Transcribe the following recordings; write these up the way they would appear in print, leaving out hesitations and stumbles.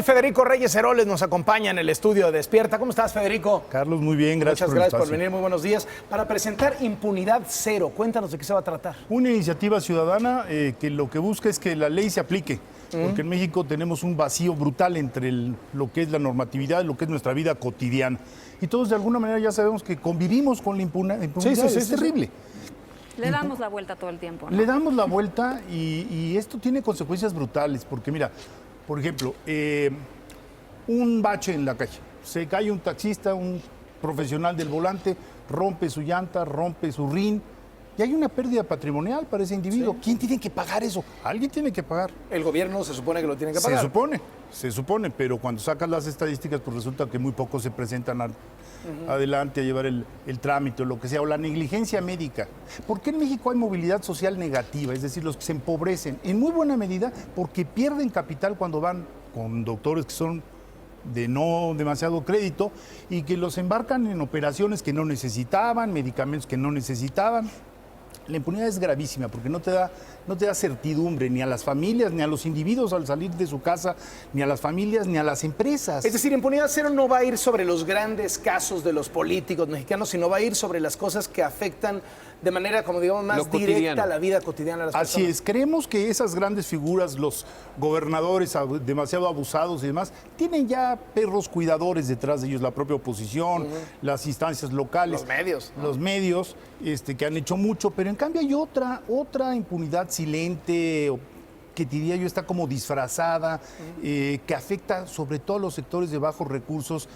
Hoy Federico Reyes Heroles nos acompaña en el estudio de Despierta. ¿Cómo estás, Federico? Carlos, muy bien, gracias. Muchas gracias por venir, muy buenos días. Para presentar Impunidad Cero, cuéntanos de qué se va a tratar. Una iniciativa ciudadana que lo que busca es que la ley se aplique, porque en México tenemos un vacío brutal entre lo que es la normatividad y lo que es nuestra vida cotidiana. Y todos de alguna manera ya sabemos que convivimos con la impunidad, es terrible. Le damos la vuelta todo el tiempo, ¿no? Le damos la vuelta y esto tiene consecuencias brutales, porque mira, por ejemplo, un bache en la calle, se cae un taxista, un profesional del volante, rompe su llanta, rompe su rin, y hay una pérdida patrimonial para ese individuo. ¿Quién tiene que pagar eso? Alguien tiene que pagar. El gobierno se supone que lo tiene que pagar. Se supone, pero cuando sacas las estadísticas, pues resulta que muy pocos se presentan adelante a llevar el trámite o lo que sea, o la negligencia médica. ¿Por qué en México hay movilidad social negativa? Es decir, los que se empobrecen, en muy buena medida porque pierden capital cuando van con doctores que son de no demasiado crédito y que los embarcan en operaciones que no necesitaban, medicamentos que no necesitaban. La impunidad es gravísima porque no te da certidumbre ni a las familias, ni a los individuos al salir de su casa, ni a las familias, ni a las empresas. Es decir, Impunidad Cero no va a ir sobre los grandes casos de los políticos mexicanos, sino va a ir sobre las cosas que afectan de manera, como digamos, más directa a la vida cotidiana de las personas. Así es, creemos que esas grandes figuras, los gobernadores demasiado abusados y demás, tienen ya perros cuidadores detrás de ellos, la propia oposición, las instancias locales. Los medios. Los medios que han hecho mucho, pero en cambio hay otra impunidad silente, que diría yo está como disfrazada, que afecta sobre todo a los sectores de bajos recursos,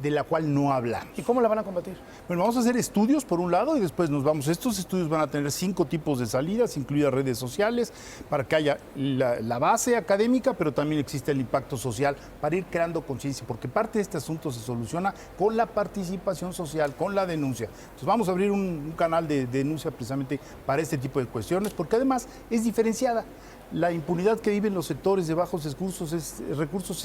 de la cual no habla. ¿Y cómo la van a combatir? Bueno, vamos a hacer estudios por un lado y después nos vamos. Estos estudios van a tener 5 tipos de salidas, incluidas redes sociales, para que haya la base académica, pero también existe el impacto social, para ir creando conciencia, porque parte de este asunto se soluciona con la participación social, con la denuncia. Entonces vamos a abrir un canal de denuncia precisamente para este tipo de cuestiones, porque además es diferenciada. La impunidad que viven los sectores de bajos recursos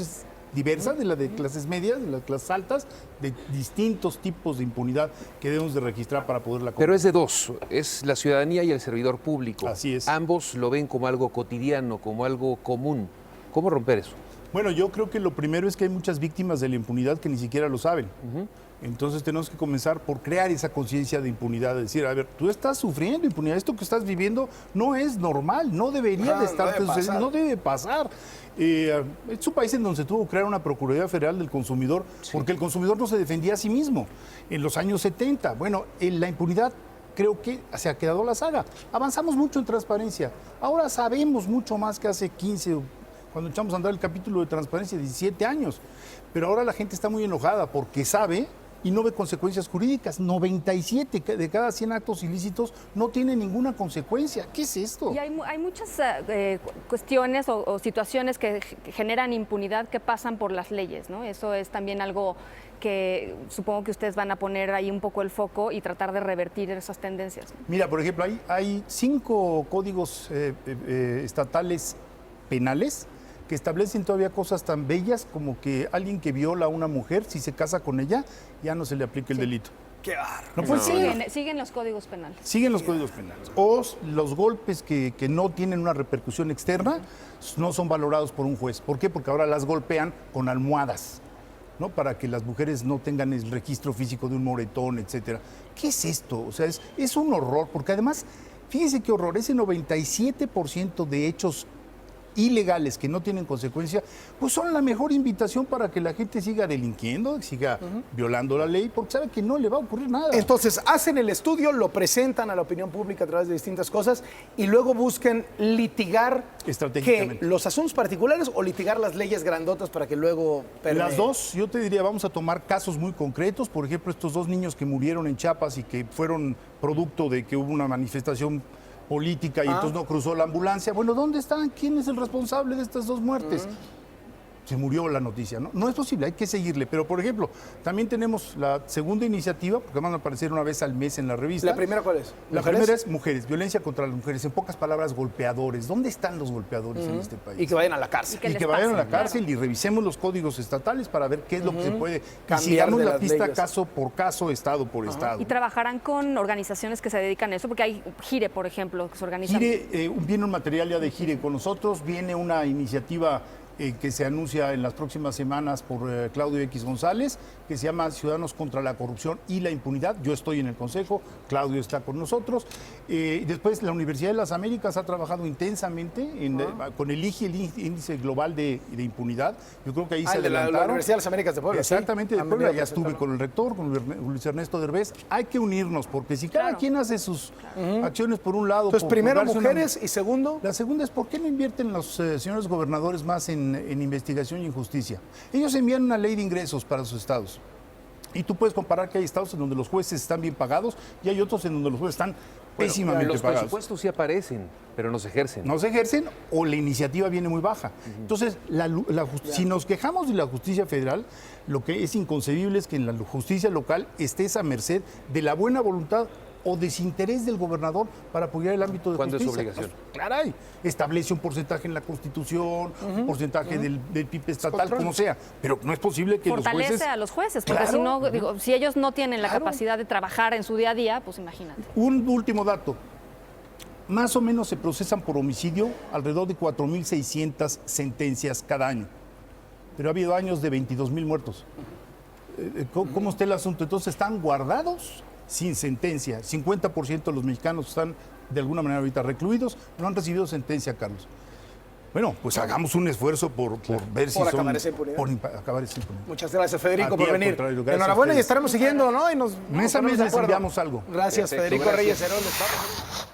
es diversa de la de clases medias, de las clases altas, de distintos tipos de impunidad que debemos de registrar para poderla combatir. Pero es de dos, es la ciudadanía y el servidor público. Así es. Ambos lo ven como algo cotidiano, como algo común. ¿Cómo romper eso? Bueno, yo creo que lo primero es que hay muchas víctimas de la impunidad que ni siquiera lo saben. Entonces tenemos que comenzar por crear esa conciencia de impunidad, de decir, a ver, tú estás sufriendo impunidad, esto que estás viviendo no es normal, no debería de estar sucediendo, no debe pasar. Es un país en donde se tuvo que crear una Procuraduría Federal del Consumidor, porque el consumidor no se defendía a sí mismo en los años 70. Bueno, la impunidad creo que se ha quedado la saga. Avanzamos mucho en transparencia, ahora sabemos mucho más que hace 15 cuando echamos a andar el capítulo de transparencia, 17 años. Pero ahora la gente está muy enojada porque sabe y no ve consecuencias jurídicas. 97 de cada 100 actos ilícitos no tienen ninguna consecuencia. ¿Qué es esto? Y hay muchas cuestiones o situaciones que generan impunidad que pasan por las leyes, ¿no? Eso es también algo que supongo que ustedes van a poner ahí un poco el foco y tratar de revertir esas tendencias, ¿no? Mira, por ejemplo, hay 5 códigos estatales penales que establecen todavía cosas tan bellas como que alguien que viola a una mujer, si se casa con ella, ya no se le aplica el delito. ¡Qué barro! No puede ser. Siguen los códigos penales. Siguen los códigos penales. O los golpes que no tienen una repercusión externa no son valorados por un juez. ¿Por qué? Porque ahora las golpean con almohadas, ¿no? Para que las mujeres no tengan el registro físico de un moretón, etcétera. ¿Qué es esto? O sea, es un horror, porque además, fíjense qué horror, ese 97% de hechos ilegales que no tienen consecuencia, pues son la mejor invitación para que la gente siga delinquiendo, siga violando la ley, porque sabe que no le va a ocurrir nada. Entonces, hacen el estudio, lo presentan a la opinión pública a través de distintas cosas y luego buscan litigar estratégicamente los asuntos particulares o litigar las leyes grandotas para que luego permee. Las dos, yo te diría, vamos a tomar casos muy concretos, por ejemplo, estos 2 niños que murieron en Chiapas y que fueron producto de que hubo una manifestación política y entonces no cruzó la ambulancia. Bueno, ¿dónde están? ¿Quién es el responsable de estas 2 muertes? Se murió la noticia, ¿no? No es posible, hay que seguirle. Pero, por ejemplo, también tenemos la segunda iniciativa, porque van a aparecer una vez al mes en la revista. ¿La primera cuál es? La primera es mujeres, violencia contra las mujeres. En pocas palabras, golpeadores. ¿Dónde están los golpeadores en este país? Y que vayan a la cárcel. Y que vayan a la cárcel y revisemos los códigos estatales para ver qué es lo que se puede cambiar. Y sigamos de la las pista leyes. caso por caso, estado por estado. Y trabajarán con organizaciones que se dedican a eso, porque hay Gire, por ejemplo, que se organiza. Gire, viene un material ya de Gire con nosotros, viene una iniciativa que se anuncia en las próximas semanas por Claudio X González, que se llama Ciudadanos contra la Corrupción y la Impunidad. Yo estoy en el Consejo, Claudio está con nosotros. Después, la Universidad de las Américas ha trabajado intensamente con el IGI, el Índice Global de Impunidad. Yo creo que ahí se adelantaron. La Universidad de las Américas de Puebla. Exactamente, sí. de Puebla. Ya estuve con el rector, con Luis Ernesto Derbez. Hay que unirnos, porque si cada quien hace sus acciones por un lado... Entonces, primero mujeres y segundo... La segunda es, ¿por qué no invierten los señores gobernadores más en investigación y en justicia? Ellos envían una ley de ingresos para sus estados. Y tú puedes comparar que hay estados en donde los jueces están bien pagados y hay otros en donde los jueces están pésimamente los pagados. Los presupuestos sí aparecen, pero no se ejercen. No se ejercen o la iniciativa viene muy baja. Entonces, si nos quejamos de la justicia federal, lo que es inconcebible es que en la justicia local estés a merced de la buena voluntad o desinterés del gobernador para apoyar el ámbito de justicia. ¿Cuándo es obligación? Caray, establece un porcentaje en la Constitución, un porcentaje del PIB estatal, como sea. Pero no es posible que fortalece los jueces... a los jueces, porque si no, digo, si ellos no tienen la capacidad de trabajar en su día a día, pues imagínate. Un último dato. Más o menos se procesan por homicidio alrededor de 4.600 sentencias cada año. Pero ha habido años de 22.000 muertos. ¿Cómo está el asunto? Entonces, están guardados sin sentencia. 50% de los mexicanos están de alguna manera ahorita recluidos, no han recibido sentencia, Carlos. Bueno, pues hagamos un esfuerzo por ver si acabar esa impunidad. Por acabar esa impunidad. Muchas gracias, Federico, por venir. Enhorabuena y estaremos siguiendo, ¿no? Y nos mes a mes les enviamos algo. Gracias, Federico Reyes Heroles.